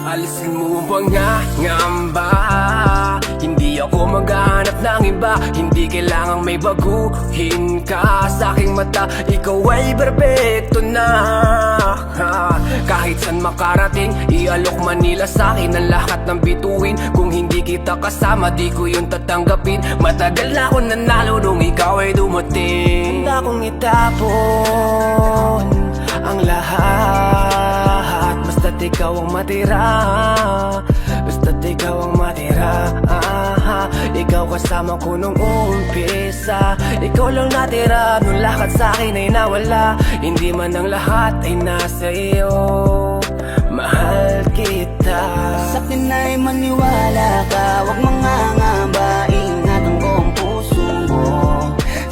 Alisin mo ba nga ngamba? Hindi ako maghahanap ng iba, hindi kailangang may baguhin ka. Sa aking mata, ikaw ay perfecto na. Kahit saan makarating, ialok man nila sa akin ang lahat ng bituin. Kung hindi kita kasama, di ko yun tatanggapin. Matagal na ako nanalo nung ikaw ay dumating. Handa kong itapon ang lahat, basta't ikaw ang matira, basta't ikaw ang matira. Ikaw kasama ko nung umpisa, ikaw lang natira nung lahat sa akin ay nawala. Hindi man ang lahat ay nasa iyo, mahal kita. Sa akin ay maniwala ka, huwag mangangamba, ingatan ko ang puso mo.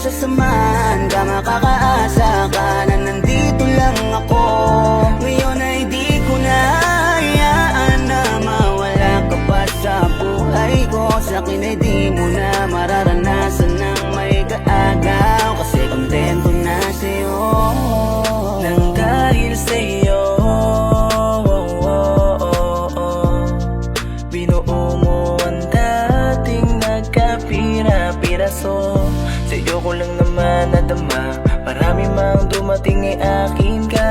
Sasamahan ka, makakaasa ka na nandito lang ako. Ngayon ay di ko na hayaan na mawala ka pa sa buhay ko. Sa akin ay di mo na mararanasan ng aso. Sa'yo ko lang naman nadama, marami mang dumating ay akin ka.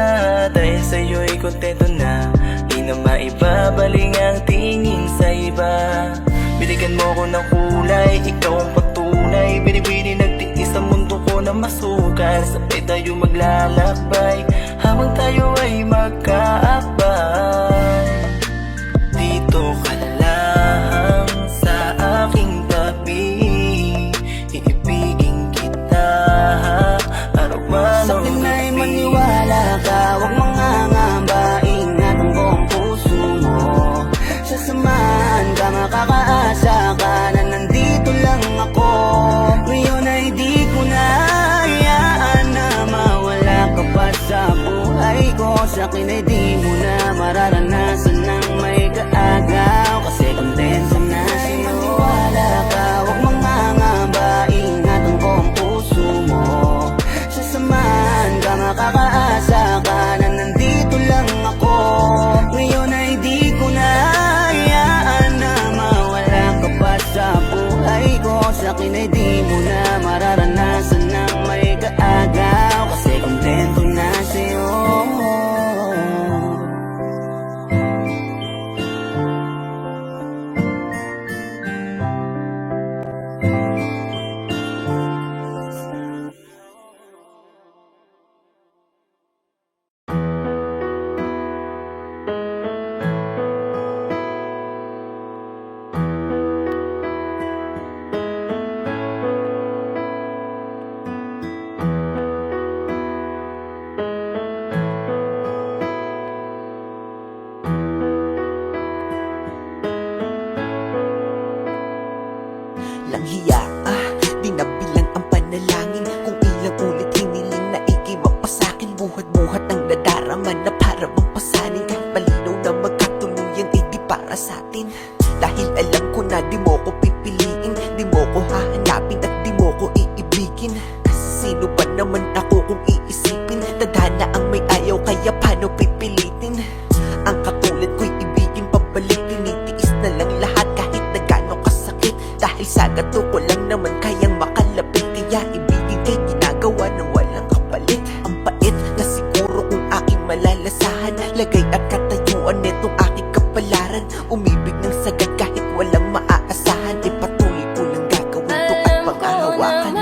Dahil sa'yo'y kontento na, di na maibabaling ang tingin sa iba. Binigyan mo ko ng kulay, ikaw ang patunay. Binibini nagtiis sa mundo ko na masukan. Sabay tayo maglalakbay, habang tayo ay magkaakbay. Dito ka lang sa aking tabi, iibigin kita araw-araw. Sa'kin ay maniwala ka, huwag mangangamba, ingatan ko ang puso mo. Sa samahan ka, makakaasa ka na nandito lang ako. Ngayon ay di ko na hayaan na mawala ka pa sa buhay ko. Sa'kin ay di mo na mararanasan ng may kaagaw, kasi kontento na sa'yo. Maniwala ka, huwag mangangamba, ingatan ko ang puso mo. Sa samahan ka, makakaasa ka na nandito lang ako. Ngayon ay di ko na hayaan na mawala ka pa sa buhay ko. Sa'kin ay di mo na mararanasan ng may kaagaw, kasi kontento na sa'yo. Langhiya di nabilang ang panalangin. Kung ilang ulit hiniling na ikimapasa'kin, buhat-buhat ang nadarama na para bang pasanin. Kahit malinaw na magkatuluyan ay di para sa'tin. Dahil alam ko na di mo ko pipiliin, di mo ko hahanapin at di mo ko iibigin. Kasi sino ba naman ako kung iisipin? Tadhana ang may ayaw, kaya paano pipilitin? Ang katulad ko'y ibigin pabalik, tinitiis na lang lahat kahit na gano'ng kasakit. Dahil sa gato ko lang naman kayang makalapit, kaya ibigin kay ginagawa ng walang kapalit. Ang pait na siguro kung aking malalasahan, lagay at katayuan netong aking kapalaran. Umibig ng sagad kahit walang maaasahan, di patuloy ko lang gagawin to at panghahawakan.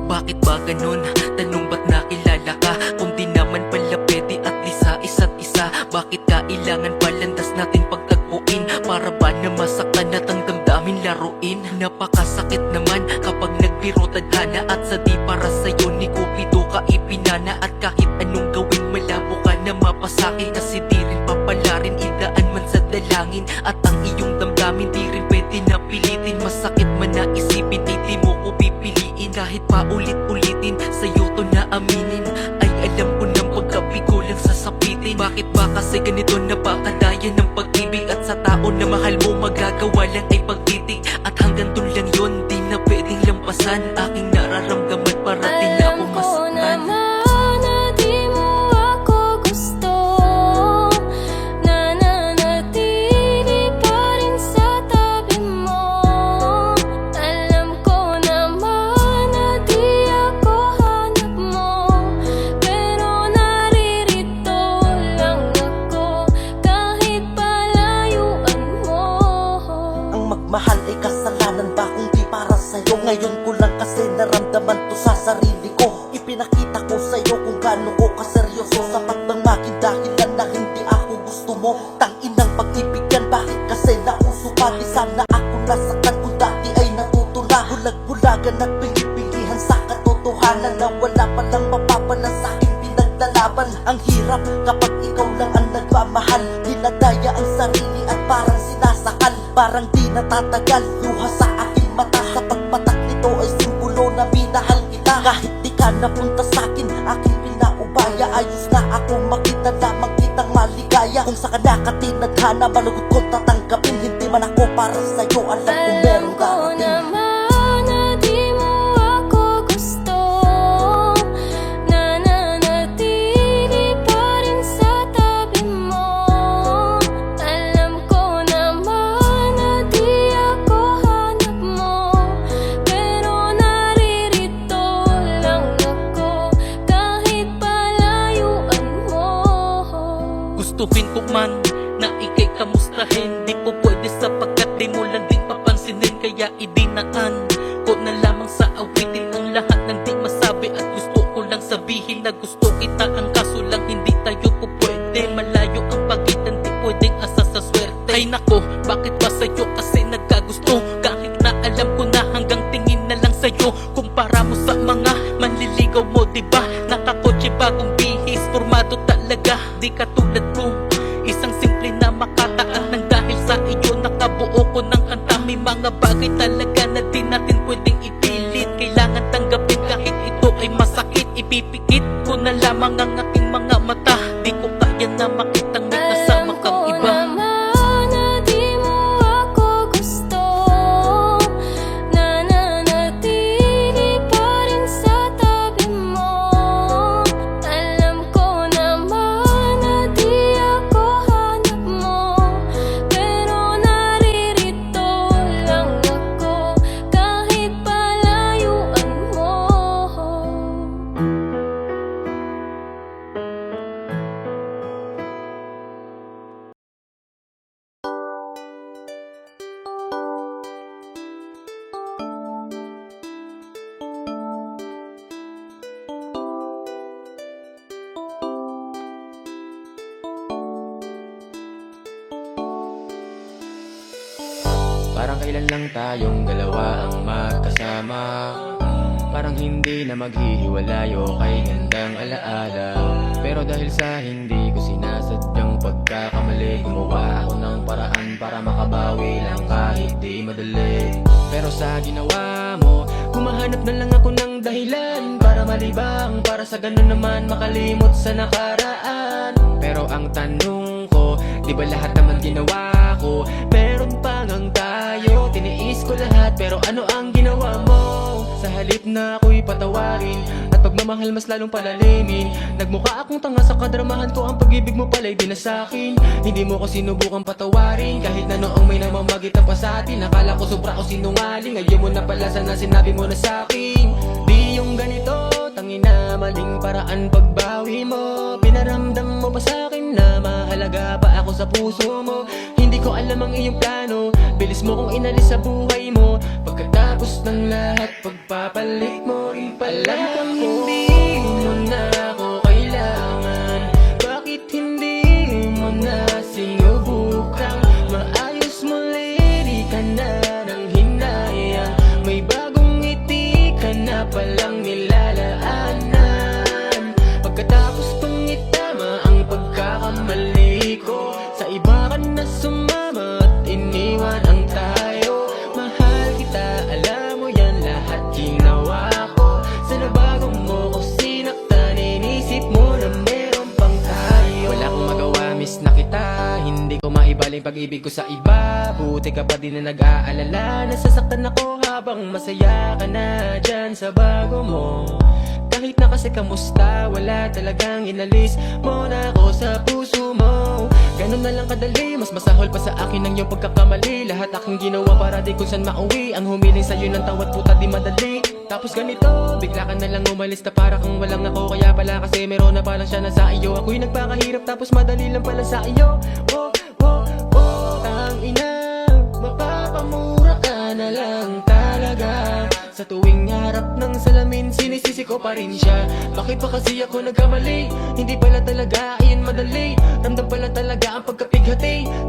Bakit ba ganun? Tanong ba't nakilala ka? Kung di naman pala pwede at least sa isa't isa. Bakit kailangan palandas natin pagtagpuin? Para ba na masaktan at ang damdamin laruin? Napakasakit naman kapag nagbiro tadhana, at sa di para sa'yo ni Cupido ka ipinana. At kahit anong gawin malabo ka na mapasakin, kasi di rin papalarin, idaan man sa dalangin. At ang iyong damdamin di rin pwede na pilitin. Masakit man na isipin ay di mo ko pipiliin. Kahit pa ulit-ulitin sa'yo to na aminin, ay alam ko ng pagkabigo lang sasapitin. Bakit ba kasi ganito napakadaya ng pag-ibig? At sa tao na mahal mo magagawa lang ay pagtitig. At hanggang dun lang yun, di na pwedeng lampasan. Aking nararamdaman parating na ako masaktan. Mahal ay kasalanan ba kung di para sa'yo? Ngayon ko lang kasi naramdaman to sa sarili ko. Ipinakita ko sa'yo kung gaano ko kaseryoso. Sapat bang maging dahilan na hindi ako gusto mo? Tanginang pag-ibig yan, bakit kasi nauso pa? Di sana ako nasaktan kung dati ay natutura. Bulag-bulagan at pili-pilihan sa katotohanan na wala palang mapapala sa aking pinaglalaban. Ang hirap kapag ikaw lang ang nagmamahal, dinadaya ang sarili at parang sinasakal. Parang di natatagal, luha sa aking mata. Sa pagpatak nito ay simbolo na minahal kita. Kahit di ka napunta sa'kin, aking pinaubaya. Ayos na ako makita lamang kitang maligaya. Ayon sa kalakatin Naghanap malugot ko tatanggapin Hindi man ako para sa'yo Alam ko meron darating na di mo ako gusto Nananatili pa rin sa tabi mo Alam ko naman na di ako hanap mo Pero naririto lang ako kahit palayuan mo Gustuhin ko man na ikay kamustahin Di po pwede sapagkat di mo lang din papansinin Kaya idinaan ko na lamang sa awitin Ang lahat ng di masabi at gusto ko lang sabihin Na gusto kita ang kaso lang hindi tayo po pwede Malayo ang pagitan di pwedeng asa sa swerte Ay nako, bakit ba sa'yo kasi nagkagusto Kahit na alam ko na hanggang tingin na lang sa'yo Kumpara mo sa mga manliligaw mo diba Nakakotse bagong bihis, formado talaga Di katulad ko Isang simple na makataan ng dahil sa iyo Nakabuo ko ng kanta May mga bagay talaga na di natin pwedeng ipilit Kailangan tanggapin kahit ito ay masakit Ipipikit ko na lamang ang aking mga mata Di ko kaya na makitang may kasama kang iba naman na di mo ako gusto Nananatili pa rin sa tabi mo Alam ko naman na di ako hanap mo Pero naririto lang ako kahit palayuan mo Parang kailan lang tayong dalawa ang magkasama Parang hindi na maghihiwalayo kay gandang alaala Pero dahil sa hindi ko sinasadyang pagkakamali Gumawa ako ng paraan para makabawi lang kahit di madali Pero sa ginawa mo, humahanap na lang ako ng dahilan Para malibang, para sa ganun naman makalimot sa nakaraan Pero ang tanong ko, di ba lahat naman ginawa ko Meron pa ngang tayo, tiniis ko lahat Pero ano ang ginawa mo? Sa halip na ako'y patawarin At pagmamahal mas lalong palalimin Nagmukha akong tanga sa kadramahan ko Ang pag-ibig mo pala'y di na sa'kin Hindi mo ko sinubukang patawarin Kahit na noong may namamagitan pa sa atin Akala ko sobra ko sinungaling Ngayon mo na pala sana sinabi mo na sa'kin Di yung ganito, tangina maling paraan pagbawi mo Pinaramdam mo pa sa'kin na mahalaga pa ako sa puso mo Hindi ko alam ang iyong plano Bilis mo kong inalis sa buhay mo Pagkatapos ng lahat pagpapalit mo rin pala Alam kong hindi mo na ako kailangan Bakit hindi mo na sinubukang Maayos muli, di ka na nang hinaya May bagong ngiti ka na palang nilalaanan Pagkatapos kong itama ang pagkakamali ko Sa iba ka na sumama at iniwan ang tayo Mahal kita, alam mo yan lahat ginawa ko Sana bago mo ko sinaktan Inisip mo na meron pang tayo Wala akong magawa, miss na kita Hindi ko maibaling pag-ibig ko sa iba Buti ka pa din na nag-aalala Nasasaktan ako habang masaya ka na dyan sa bago mo Kahit na kasi kamusta, wala talagang inalis mo na ako sa puso mo Ganun na lang kadali, mas masahol pa sa akin ang iyong pagkakamali Lahat aking ginawa para di kung saan mauwi Ang humiling sa'yo ng tawat puta di madali Tapos ganito, bigla ka na lang umalis na para kang walang ako Kaya pala kasi meron na palang siya na sa iyo Ako'y nagpakahirap tapos madali lang pala sa iyo Oh, oh, oh, tangina Mapapamura ka na lang talaga Sa tuwing harap ng salamin, sinisisi ko pa rin siya Bakit pa kasi ako nagkamali? Hindi pala talaga iyan madali Ramdam pala talaga ang pagkapighati